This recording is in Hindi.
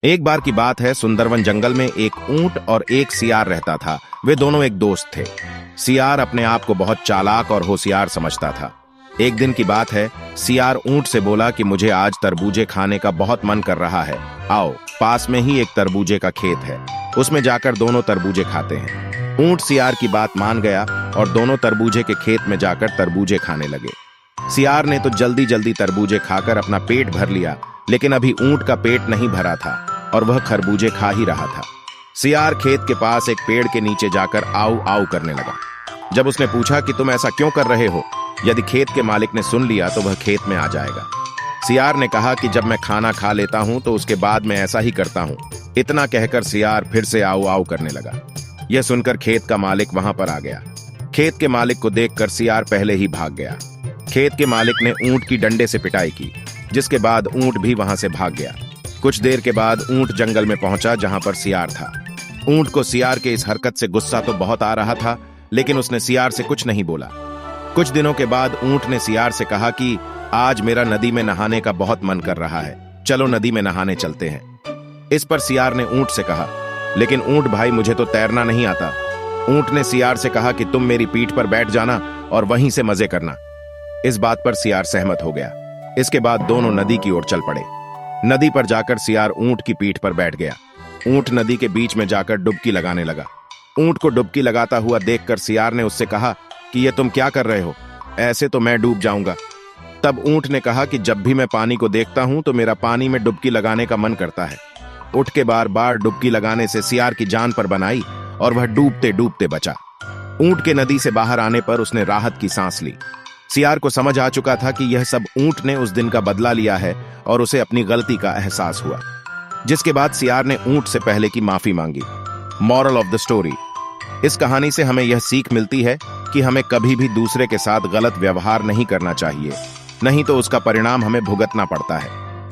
एक बार की बात है, सुंदरवन जंगल में एक ऊंट और एक सियार रहता था। वे दोनों एक दोस्त थे। सियार अपने आप को बहुत चालाक और होशियार समझता था। एक दिन की बात है, सियार ऊंट से बोला कि मुझे आज तरबूजे खाने का बहुत मन कर रहा है। आओ, पास में ही एक तरबूजे का खेत है, उसमें जाकर दोनों तरबूजे खाते हैं। ऊंट सियार की बात मान गया और दोनों तरबूजे के खेत में जाकर तरबूजे खाने लगे। सियार ने तो जल्दी जल्दी तरबूजे खाकर अपना पेट भर लिया, लेकिन अभी ऊंट का पेट नहीं भरा था और वह खरबूजे खा ही रहा था। सियार खेत के पास एक पेड़ के नीचे जाकर आऊ आऊ करने लगा। जब उसने पूछा कि तुम ऐसा क्यों कर रहे हो, यदि खेत के मालिक ने सुन लिया तो वह खेत में आ जाएगा। सियार ने कहा कि जब मैं खाना खा लेता हूं तो उसके बाद मैं ऐसा ही करता हूं। इतना कहकर सियार फिर से आऊ आऊ करने लगा। यह सुनकर खेत का मालिक वहां पर आ गया। खेत के मालिक को देखकर सियार पहले ही भाग गया। खेत के मालिक ने ऊंट की डंडे से पिटाई की, जिसके बाद ऊंट भी वहां से भाग गया। कुछ देर के बाद ऊंट जंगल में पहुंचा जहां पर सियार था। ऊंट को सियार के इस हरकत से गुस्सा तो बहुत आ रहा था, लेकिन उसने सियार से कुछ नहीं बोला। कुछ दिनों के बाद ऊंट ने सियार से कहा कि आज मेरा नदी में नहाने का बहुत मन कर रहा है, चलो नदी में नहाने चलते हैं। इस पर सियार ने ऊंट से कहा, लेकिन ऊंट भाई, मुझे तो तैरना नहीं आता। ऊंट ने सियार से कहा कि तुम मेरी पीठ पर बैठ जाना और वहीं से मजे करना। इस बात पर सियार सहमत हो गया। इसके बाद दोनों नदी की ओर चल पड़े। नदी पर जाकर सियार ऊंट की पीठ पर बैठ गया। ऊंट नदी के बीच में जाकर डुबकी लगाने लगा। ऊंट को डुबकी लगाता हुआ देखकर सियार ने उससे कहा कि ये तुम क्या कर रहे हो, ऐसे तो मैं डूब जाऊंगा। तब ऊंट ने कहा कि जब भी मैं पानी को देखता हूं तो मेरा पानी में डुबकी लगाने का मन करता है। उठ के बार बार डुबकी लगाने से सियार की जान पर बनाई और वह डूबते डूबते बचा। ऊंट के नदी से बाहर आने पर उसने राहत की सांस ली। सियार को समझ आ चुका था कि यह सब ऊंट ने उस दिन का बदला लिया है और उसे अपनी गलती का एहसास हुआ, जिसके बाद सियार ने ऊंट से पहले की माफी मांगी। मॉरल ऑफ द स्टोरी, इस कहानी से हमें यह सीख मिलती है कि हमें कभी भी दूसरे के साथ गलत व्यवहार नहीं करना चाहिए, नहीं तो उसका परिणाम हमें भुगतना पड़ता है।